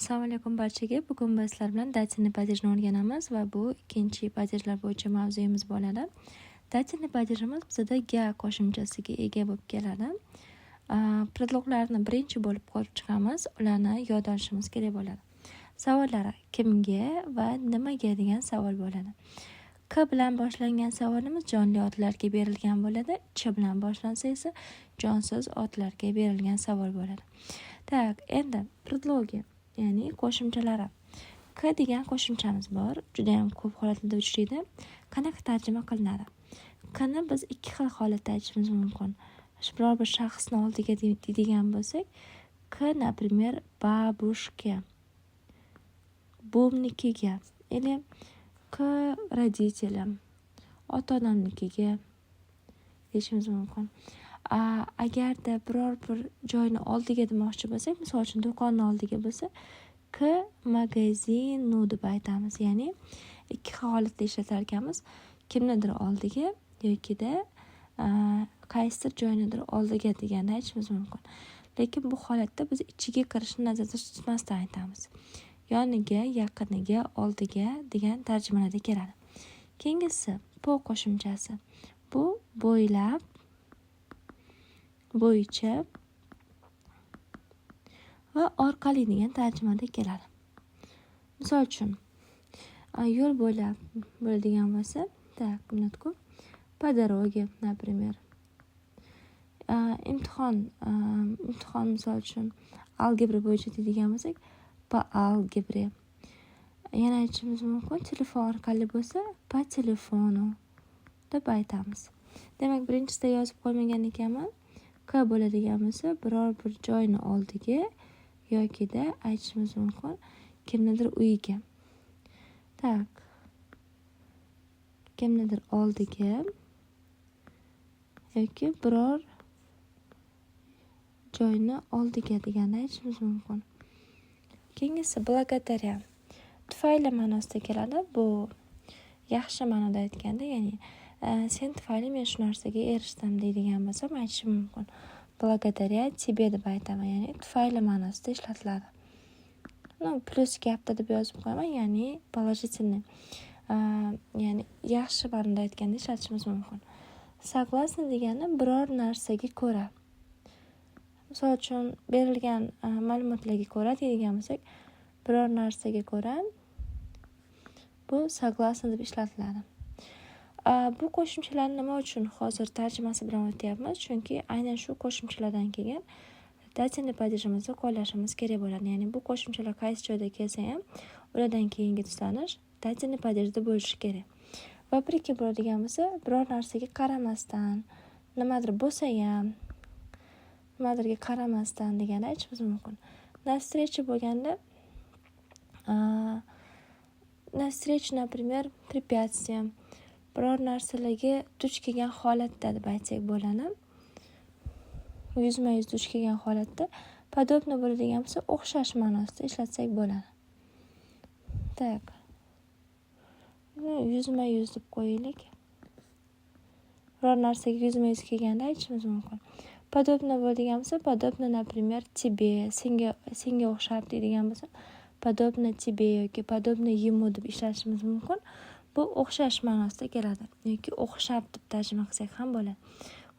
Assalomu alaykum barchaga. Bugun biz sizlar bilan dativniy padejni o'rganamiz va bu ikkinchi padejlar bo'yicha mavzuyimiz bo'ladi. Dativniy padejimiz bizda ga qo'shimchasiga ega bo'lib keladi. Predloglarni birinchi bo'lib ko'rib chiqamiz. Ularni yod olishimiz kerak bo'ladi. Savollari kimga va nimaga degan savol bo'ladi. K bilan boshlangan savolimiz jonli otlarga berilgan bo'ladi. Ch bilan boshlansa esa jonsiz otlarga berilgan savol bo'ladi. Tak, endi predlogi, ya'ni qo'shimchalari. K degan qo'shimchamiz bor. Juda ham ko'p holatlarda uchraydi. Qanaqa tarjima qilinadi? Kni biz ikki xil holatda aytishimiz mumkin. Biror bir shaxsni oldiga deydigan bo'lsak, K, например, babushka, buvimnikiga, или K родителям, ota-onamnikiga deyishimiz mumkin. Agarda biror bir joyni oldiga demoqchi bo'lsak, misol uchun do'konni oldiga bo'lsa, K magazinu deb aytamiz. Ya'ni ikki xil holatda ishlatar ekanmiz. Kimnidir oldiga yokida qaysidir joynidir oldiga deganda aytishimiz mumkin. Lekin bu holatda biz ichiga kirishni nazarda tutmasdan aytamiz. Yoniga, yaqiniga, oldiga degan tarjimalarda keladi. Keyingisi po qo'shimchasi. Bu bo'ylab, bo'yicha va orqali degan tarjimada keladi. Misol uchun, yo'l bo'ylab bo'ladigan bo'lsa, так, minutku, по дороге, например. Imtihon misol uchun algebra bo'yicha deydigan bo'lsak, по algebре. Yana aytishimiz mumkin, telefon orqali bo'lsa, по телефону deb aytamiz. Demak, birinchisida yozib qo'ymagan ekanman. K bo'ladigan bo'lsa, biror bir joyni oldiga yokida aytishimiz mumkin, kimnidir uyiga. Tak. Kimnidir oldiga yoki biror joyni oldiga deganda aytishimiz mumkin. Keyingisi благодаря. Tufayli ma'nosida keladi. Bu yaxshi ma'noda aytganda, ya'ni sen tufayli men shu narsaga erishdim deydigan bo'lsam aytishim mumkin. Благодаря тебе deb aytaman, ya'ni tufayli ma'nosida ishlatiladi. Plus gapda deb yozib qo'yaman, ya'ni положительный. Ya'ni yaxshi ma'noda aytganda ishlatishimiz mumkin. Согласна degani biror narsaga ko'ra. Misol uchun berilgan ma'lumotlarga ko'ra deydigan bo'lsak, biror narsaga ko'ra bu согласна deb ishlatiladi. Bu qo'shimchalar nima uchun hozir tarjimasi bilan o'tyapmiz? Chunki aynan shu qo'shimchalardan keyin dativniy padejimizni qo'llashimiz kerak bo'ladi. Ya'ni bu qo'shimchalar qaysi joyda kelsa ham, ulardan keyingi tiklanish dativniy padejda bo'lishi kerak. Va bir-ikki bo'ladigan bo'lsa, biror narsaga qaramasdan, nimadir bo'lsa ham, nimadirga qaramasdan deganda aytishimiz mumkin. Na встрече bo'lganda na встрече, например, препятствием, biror narsalarga duch kelgan holatda deb aytsak bo'ladi. Yuzma-yuz duch kelgan holatda подобно bo'ladigan bo'lsa, o'xshash ma'nosida ishlatsak bo'ladi. Tak. Yuzma-yuz deb qo'yaylik. Biror narsaga yuzma-yuz kelganda aytishimiz mumkin. Подобно bo'ladigan bo'lsa, подобно, например, тебе, senga o'xshab deydigan bo'lsa, подобно тебе yoki подобно ему deb ishlatishimiz mumkin. Bu o'xshash ma'nosida keladi yoki o'xshab deb tarjima qilsak ham bo'ladi.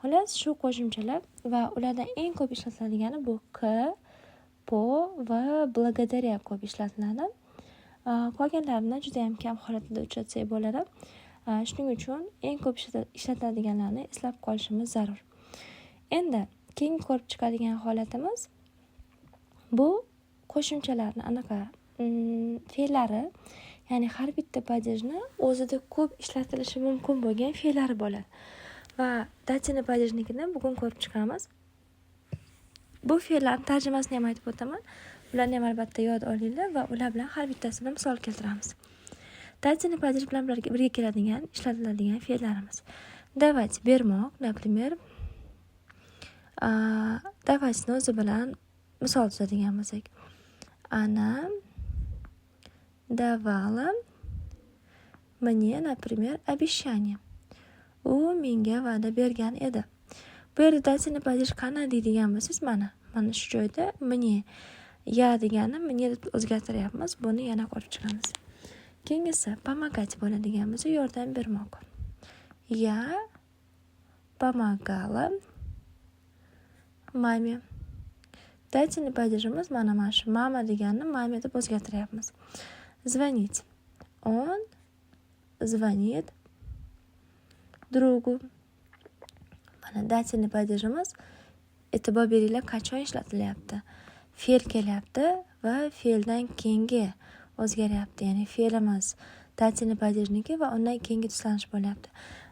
Xolos, shu qo'shimchalar va ulardan eng ko'p ishlatiladigani bu K, po va благодаря ko'p ishlatiladi. Qolganlarini juda ham kam holatda uchratsak bo'ladi. Shuning uchun eng ko'p ishlatiladiganlarni eslab qolishimiz zarur. Endi keyingi ko'rib chiqadigan holatimiz bu qo'shimchalarni anaqa fe'llari, ya'ni har bitta padejni o'zida ko'p ishlatilishi mumkin bo'lgan fe'llari bo'ladi. Va dativniy padejnikini bugun ko'rib chiqamiz. Bu fe'llarning tarjimasini ham aytib o'taman. Ularni ham albatta yod olinglar va ular bilan har bittasini misol keltiramiz. Dativniy padej bilan birga keladigan, ishlatiladigan fe'llarimiz. Давать bermoq, например, даватьni o'zi bilan misol tuzadigan bo'lsak, Она давала мне, например, обещание. U menga va'da bergan edi. Bu yerda dativniy padej qani deydigan bo'lsangiz, mana shu joyda мне ya degani мне deb o'zgartiryapmiz. Buni yana ko'rib chiqamiz. Keyingisi помогать bo'ladigan bo'lsa yordam bermoq. Я помогала mame. Дательный падежimiz mana shu mama deganni mame deb o'zgartiryapmiz. Звонить. Он звонит другу. Mana дательный падежimiz e'tibor beringlar qachon ishlatilyapti. Fe'l kelyapti va fe'ldan keyingi o'zgaryapti. Ya'ni fe'limiz дательный падежniki va undan keyingi tuslanish bo'lyapti.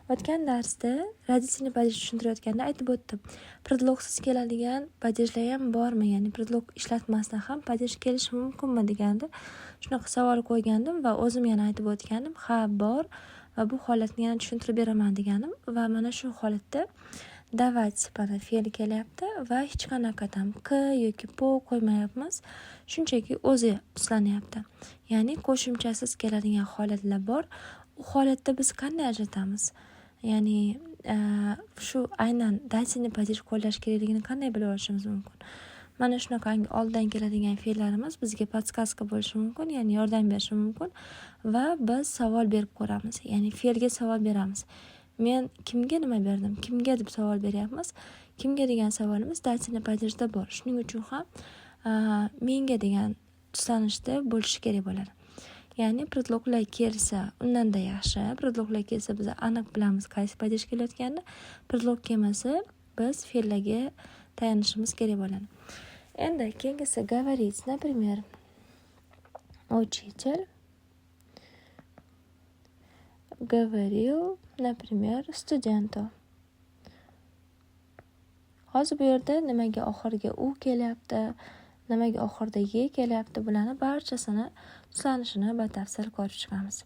O'tgan darsda родительный падеж tushuntirayotganda aytib o'tdim. Predlogsiz keladigan padejlar ham bormi? Ya'ni predlog ishlatmasdan ham padej kelishi mumkinmi deganda shunaqa savol qo'ygandim va o'zim yana aytib o'tgandim. Ha, bor va bu holatni yana tushuntirib beraman deganim va mana shu holatda давать mana fe'l kelyapti va hech qanaqadan k yoki po qo'ymayapmiz. Shunchaki o'zi tuslanyapti. Ya'ni qo'shimchasiz keladigan holatlar bor. U holatda biz qanday ajratamiz? Ya'ni shu aynan дательный падеж qo'llash kerakligini qanday bilib olishimiz mumkin? Mana shunaqangi oldidan keladigan fe'llarimiz bizga podskaska bo'lishi mumkin, ya'ni yordam berishi mumkin va biz savol berib ko'ramiz. Ya'ni fe'lga savol beramiz. Men kimga nima berdim? Kimga deb savol beryapmiz. Kimga degan savolimiz дательный падежda bor. Shuning uchun ham menga degan tuslanishda bo'lishi kerak bo'ladi. Ya'ni predloglar kelsa, undan-da yaxshi. Predloglar kelsa biz aniq bilamiz qaysi padej kelayotganini. Predlog kelmasa, biz fe'llarga tayanishimiz kerak bo'ladi. Endi keyingisi говорить, например, учитель говорил, например, студенту. Hozir bu yerda nimaga oxirga u kelyapti, nimaga oxirda ye kelyapti, bularni barchasini tuslanishini batafsil ko'rib chiqamiz.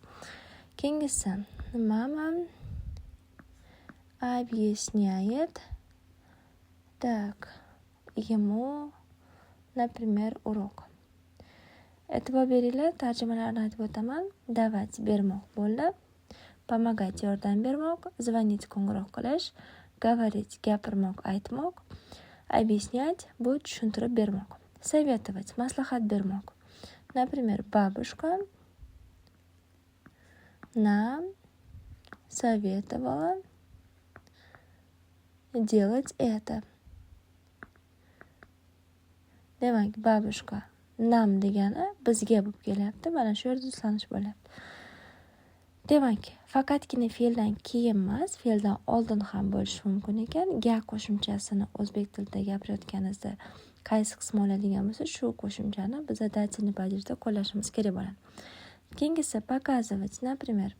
Keyingisi mama объясняет так ему, например, урок. E'tibor beringlar, tarjimalarni aytib o'taman. Давать bermoq bo'ldi. Помогать yordam bermoq, звонить qo'ng'iroq qilish, говорить gapirmoq, aytmoq, объяснять bu tushuntirib bermoq. Советовать maslahat bermoq. Например, бабушка нам советовала делать это. Demak, бабушка nam degani bizga bo'lib kelyapti. Mana shu yerda tuslanish bo'lyapti. Demak, faqatgina fe'ldan keyin emas, fe'ldan oldin ham bo'lishi mumkin ekan. Ga qo'shimchasini o'zbek tilida gapirayotganimizda qaysi qismi oladigan bo'lsa, shu qo'shimchani biz дательный падежda qo'llashimiz kerak bo'ladi. Keyingisi показывать, например,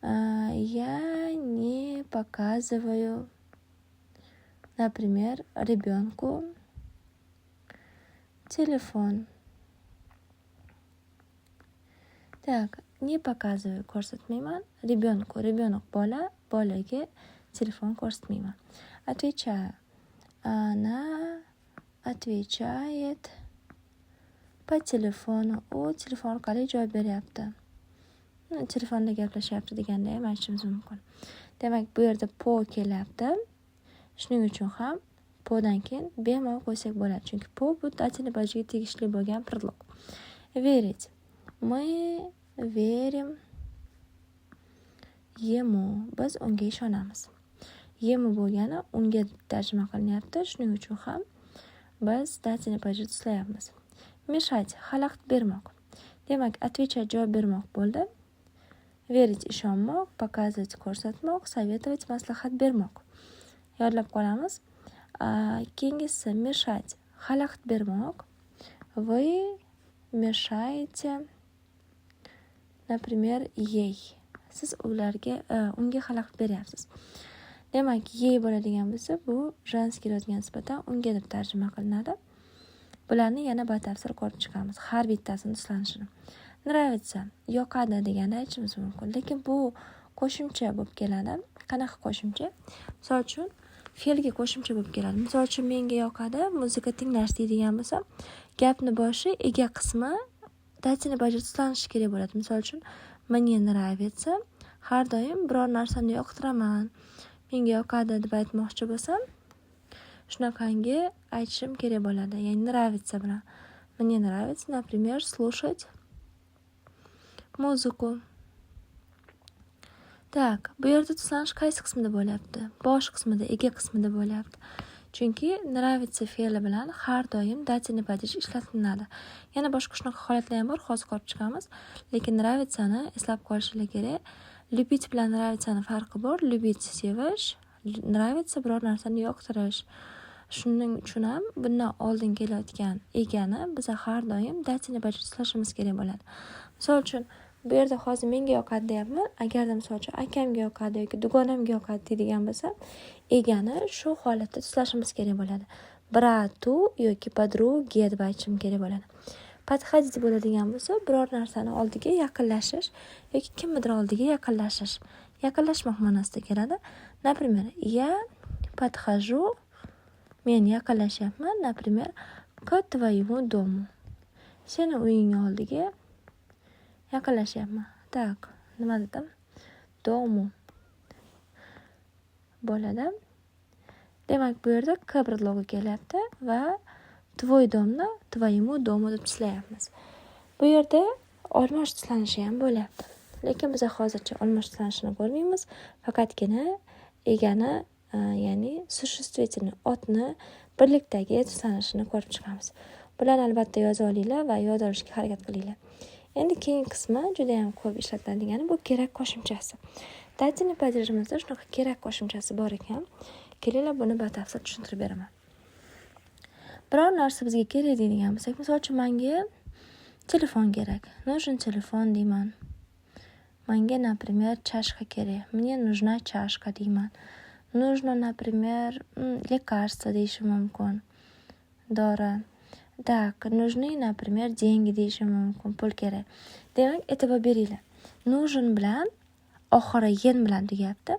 я не показываю, например, ребенку telefon. Так, не показываю, ko'rsatmayman. Ребенку, ребенок bola, bolaga telefon ko'rsatmayman. Отвечаю. Она отвечает по телефону. U telefon orqali javob beryapti. Telefonda gaplashyapti deganda ham aytishimiz mumkin. Demak, bu yerda po kelyapti. Shuning uchun ham po'dan keyin bemalol qo'ysak bo'ladi. Chunki po bu дательный падежga tegishli bo'lgan predlog. Верить. Мы верим ему. Biz unga ishonamiz. Ему bo'lgani unga tarjima qilinyapti. Shuning uchun ham biz дательный падежda tuslayapmiz. Meshать, xalaqit bermoq. Demak, отвечать javob bermoq bo'ldi. Верить ishonmoq, показывать ko'rsatmoq, советовать maslahat bermoq. Yodlab qolamiz. Keyingisi meshать, xalaqit bermoq. Вы мешаете, например, ей. Siz unga xalaqit beryapsiz. Demak, ей bo'ladigan bo'lsa, bu женский rodga nisbatan unga deb tarjima qilinadi. Bularni yana batafsil ko'rib chiqamiz. Har bittasini tuslanishini. Nravится, yoqadi deganda aytishimiz mumkin. Lekin bu qo'shimcha bo'lib keladi. Qanaqa qo'shimcha? Misol uchun, fe'lga qo'shimcha bo'lib keladi. Misol uchun, menga yoqadi muzika tinglash deydigan bo'lsa, gapni boshi ega qismi дательный падежda tuslanishi kerak bo'ladi. Misol uchun, мне нравится, har doim biror narsani yoqtiraman. Menga yoqadi deb aytmoqchi bo'lsam, shunaqangi aytishim kerak bo'ladi. Ya'ni nravится bilan. Мне нравится, например, слушать muziku. Так, bu yerda tuslanish qaysi qismida bo'lyapti? Bosh qismida, ega qismida bo'lyapti. Chunki nravится fe'li bilan har doim dativniy падеж ishlatiladi. Yana boshqa shunaqa holatlar ham bor, hozir ko'rib chiqamiz. Lekin nravitsani eslab qolishingiz kerak. Любить bilan nravitsani farqi bor. Любить sevish, nravitsa biror narsani yoqtirish. Shuning uchun ham bundan oldin kelayotgan egani biz har doim dativniy падеж ishlashimiz kerak bo'ladi. Misol uchun bu yerda hozir menga yoqadi deyapman. Agarda misol uchun akamga yoqadi yoki dugonamga yoqadi deydigan bo'lsa, egani shu holatda tuslashimiz kerak bo'ladi. Bratu yoki подруге deb aytishim kerak bo'ladi. Подходить bo'ladigan bo'lsa, biror narsani oldiga yaqinlashish yoki kimnidir oldiga yaqinlashish. Yaqinlashmoq ma'nosida keladi. Например, я подхожу, men yaqinlashyapman, например, к твоему дому. Seni uying oldiga yaqinlashyapman. Так, nima dedim? Domu bo'ladi. Demak, bu yerda k predlogi kelyapti va твой домni твоему дому deb tuslayapmiz. Bu yerda olmosh tuslanishi ham bo'lyapti. Lekin biz hozircha olmosh tuslanishini ko'rmaymiz. Faqatgina egani, ya'ni существительный otni birlikdagi tuslanishini ko'rib chiqamiz. Bularni albatta yozib olinglar va yod olishga harakat qilinglar. Endi keyingi qismi juda ham ko'p ishlatiladigan bu kerak qo'shimchasi. Dativniy падежimizda shunaqa kerak qo'shimchasi bor ekan. Kelinglar buni batafsil tushuntirib beraman. Biror narsa bizga kerak deydigan bo'lsak, misol uchun menga telefon kerak. Нужен telefon deyman. Menga, например, чашка kerak. Мне нужна чашка deyman. Нужно, например, лекарство deyishim mumkin. Dori. Так, нужны, например, деньги deyishim mumkin. Pul kerak. Demak, e'tibor beringlar. Нужен bilan oxiri yen bilan tugayapti.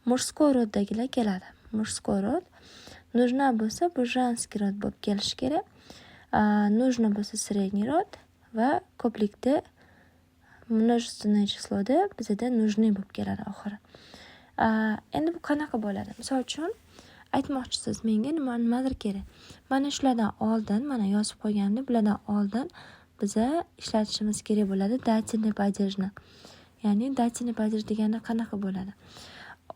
Murskoy roddagilar keladi. Murskoy rod. Нужна bo'lsa bu женский rod bo'lib kelishi kerak. Нужно bo'lsa средний rod va ko'plikda множественное числоda bizda нужны bo'lib keladi oxiri. Endi bu qanaqa bo'ladi? Misol uchun aytmoqchisiz, menga nimadir kerak. Mana shulardan oldin, mana yozib qo'yganimda bulardan oldin biza ishlatishimiz kerak bo'ladi dativniy падежni. Ya'ni dativniy падеж deganda qanaqa bo'ladi?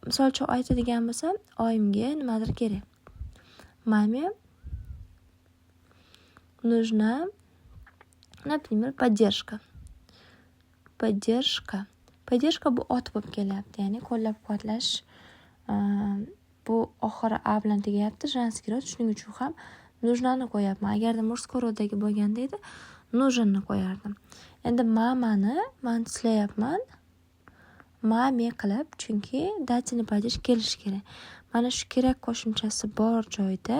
Misol uchun aytadigan bo'lsam, oyimga nimadir kerak. Mame нужна, например, поддержка. Поддержка. Поддержка bu ot bo'lib kelyapti, ya'ni qo'llab-quvvatlash. Bu oxiri a bilan tugayapti, женский rod, shuning uchun ham нужнani qo'yapman. Agarda murskoy roddagi bo'lganda edi, нуженni qo'yardim. Endi mamani men tuslayapman. Mame qilib, chunki dativniy падеж kelishi kerak. Mana shu kerak qo'shimchasi bor joyda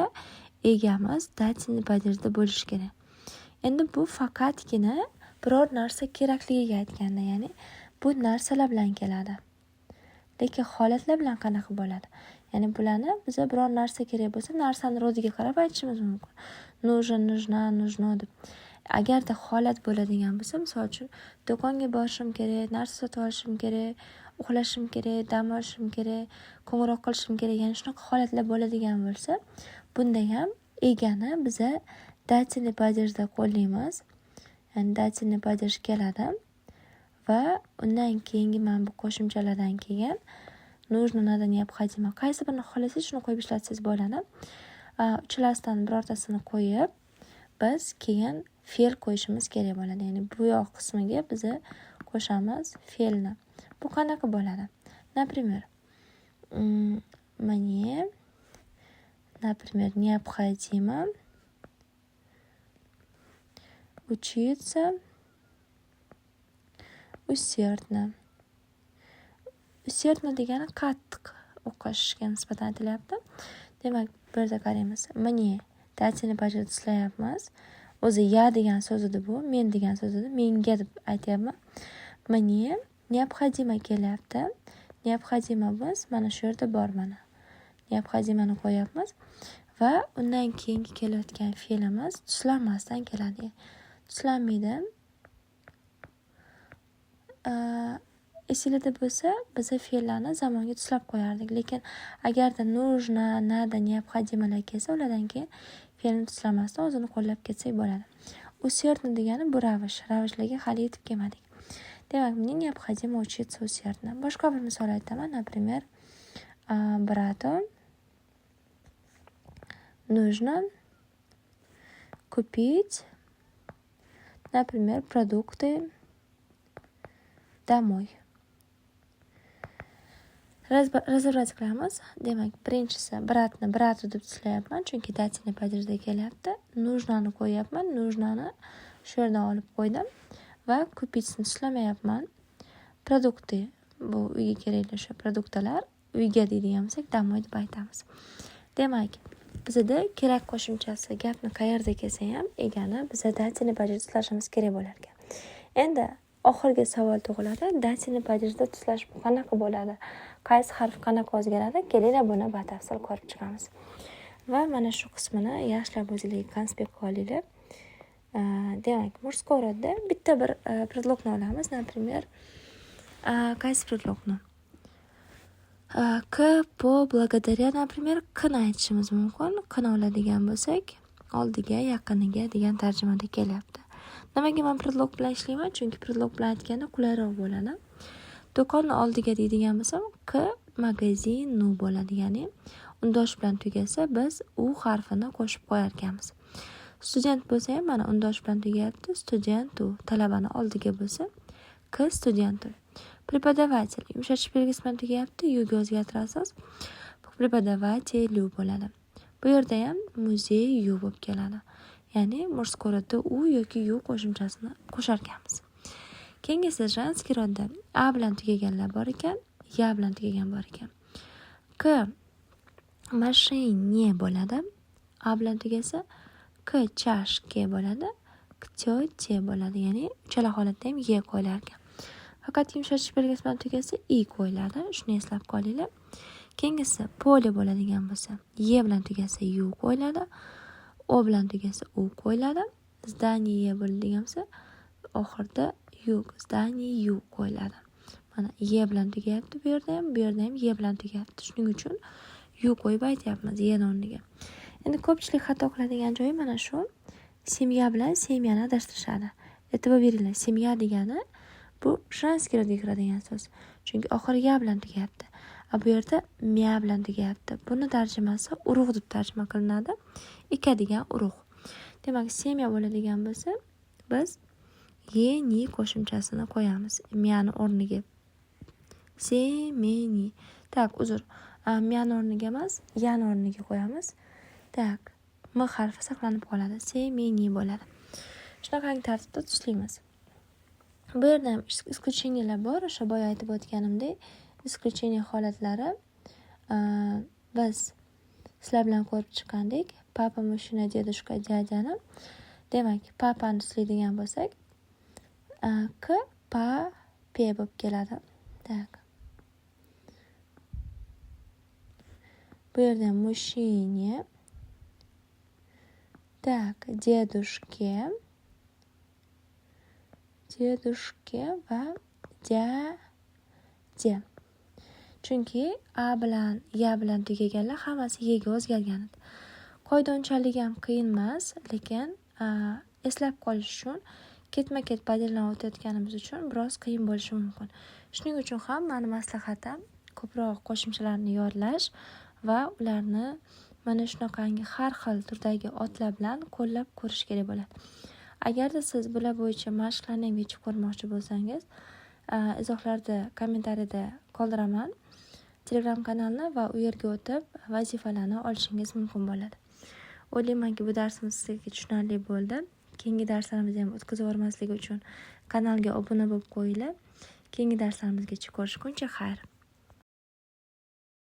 egamiz dativniy падежda bo'lishi kerak. Endi bu faqatgina biror narsa kerakligiga aytganda, ya'ni bu narsalar bilan keladi. Lekin holatlar bilan qanaqa bo'ladi? Ya'ni bularni biza biror narsa kerak bo'lsa, narsani rodiga qarab aytishimiz mumkin. Нужен, нужна, нужно deb. Agarda holat bo'ladigan bo'lsa, misol uchun do'konga borishim kerak, narsa sotib olishim kerak, uxlashim kerak, dam olishim kerak, qo'ng'iroq qilishim kerak, ya'ni shunaqa holatlar bo'ladigan bo'lsa, bunda ham egani biza dativniy падежda qo'llaymiz. Ya'ni dativniy падеж keladi va undan keyingi mana bu qo'shimchalardan keyin нужно, надо, необходимо. Qaysi birini xohlasangiz shuni qo'yib ishlatsangiz bo'ladi. Uchalasidan birortasini qo'yib, biz keyin fe'l qo'yishimiz kerak bo'ladi. Ya'ni bu yoq qismiga biz qo'shamiz fe'lni. Bu qanaqa bo'ladi? Например, мне, например, необходимо учиться усердно. Усердно degani qattiq o'qishga nisbatan aytilyapti. Demak, bu yerda qaraymiz. Мне dativniy падеж tuslayapmiz. O'zi ya degan so'z edi bu, men degan so'z edi. Menga deb aytyapman. Мне необходимо kelyapti. Neobxodima biz mana shu yerda bor mana. Neobxodimani qo'yapmiz va undan keyingi kelayotgan fe'limiz tuslanmasdan keladi. Tuslanmaydi. Esingizda bo'lsa, biz fe'llarni zamonga tuslab qo'yardik, lekin agarda нужно, надо, необходимаlar kelsa, ulardan keyin fe'lni tuslamasdan o'zini qo'llab ketsak bo'ladi. усердно degani bu ravishlarga hali yetib kelmadik. Demak, мне необходимо учиться усердно. Boshqa bir misol aytaman. Например, брату нужно купить, например, продукты домой. Razobrat qilamiz. Demak, birinchisi bratu deb tishlayapman, chunki dativniy padejda kelyapti. Нужнani qo'yapman. Нужнani shu yerdan olib qo'ydim va kupitsni tishlamayapman. Produkti, bu uyga kerakli shu produktlar, uyga deydigan bo'lsak, домой deb aytamiz. Demak, bizda kerak qo'shimchasi gapni qayerda kelsa ham egani bizda dativniy padejda tislashimiz kerak bo'lar ekan. Endi oxirgi savol tug'iladi. Dativniy padejda tislash qanaqa bo'ladi? Qaysi harf qanaqa o'zgaradi? Kelinglar buni batafsil ko'rib chiqamiz. Va mana shu qismini yaxshilab o'zingizga konspekt olinglar. Demak, murskoy rodda bitta bir predlogni olamiz. Например, qaysi predlogni? К по благодаря, например, kni aytishimiz mumkin. Kni oladigan bo'lsak, oldiga, yaqiniga degan tarjimada kelyapti. Nimaga men predlog bilan ishlayman? Chunki predlog bilan aytganda qulayroq bo'ladi. Do'konni oldiga deydigan bo'lsam, K magazinu bo'ladi. Ya'ni undosh bilan tugasa biz u harfini qo'shib qo'yar ekanmiz. Student bo'lsa ham mana undosh bilan tugayapti. Studentu talabani oldiga bo'lsa, K studentu. Преподаватель yumshatish belgisi bilan tugayapti. Yuga o'zgartirasiz. Преподавателю bo'ladi. Bu yerda ham muzey yu bo'lib keladi. Ya'ni murskoy rodda u yoki yu qo'shimchasini qo'shar ekanmiz. Keyingisi женский rodda a bilan tugaganlar bor ekan, ya bilan tugagan bor ekan. K машине bo'ladi. A bilan tugasa K chashke bo'ladi. K tyote bo'ladi. Ya'ni uchala holatda ham ye qo'yilar ekan. Faqat yumshatish belgisi bilan tugasa i qo'yiladi. Shuni eslab qolinglar. Keyingisi pole bo'ladigan bo'lsa, ye bilan tugasa yu qo'yiladi. O bilan tugasa u qo'yiladi. Zdaniye bo'ladigan bo'lsa, oxirida yuk, zdaniye yu qo'yiladi. Mana ye bilan tugayapti bu yerda ham ye bilan tugayapti. Shuning uchun yu qo'yib aytyapmiz ye o'rniga. Endi ko'pchilik xato qiladigan joyi mana shu. Semya bilan semyani adashtirishadi. E'tibor beringlar, semya degani bu женский rodga kiradigan so'z. Chunki oxiri ya bilan tugayapti. Bu yerda mya bilan tugayapti. Buni tarjimasi urug' deb tarjima qilinadi. Ekadigan urug'. Demak, semya bo'ladigan bo'lsa, biz ye ni qo'shimchasini qo'yamiz myani o'rniga. Semeni. Tak, uzr. Myani o'rniga emas, yani o'rniga qo'yamiz. Tak, m harfi saqlanib qoladi. Semeni bo'ladi. Shunaqa tartibda tishlaymiz. Bu yerda ham исключениялар bor. O'sha boya aytib o'tganimdek, исключение holatlari biz sizlar bilan ko'rib chiqqandik. Papa mushina dedushka dядяni. Demak, papani tishlaydigan bo'lsak, k pa pe bo'lib keladi. Tak. Bu yerda mushine. Tak, dedushke va dядя. Chunki a bilan ya bilan tugaganlar hammasi yega o'zgargan. Qoida unchalik ham qiyin emas, lekin eslab qolish uchun ketma-ket padeldan o'tayotganimiz uchun biroz qiyin bo'lishi mumkin. Shuning uchun ham meni maslahatim ko'proq qo'shimchalarni yodlash va ularni mana shunaqangi har xil turdagi otlar bilan qo'llab ko'rish kerak bo'ladi. Agarda siz bular bo'yicha mashqlarni ham yechib ko'rmoqchi bo'lsangiz, izohlarda, kommentariyada qoldiraman. Telegram kanalni va u yerga o'tib vazifalarni olishingiz mumkin bo'ladi. O'ylaymanki, bu darsimiz sizga tushunarli bo'ldi. Keyingi darslarimizni ham o'tkazib yubormaslik uchun kanalga obuna bo'lib qo'yinglar. Keyingi darslarimizgacha ko'rishguncha xayr.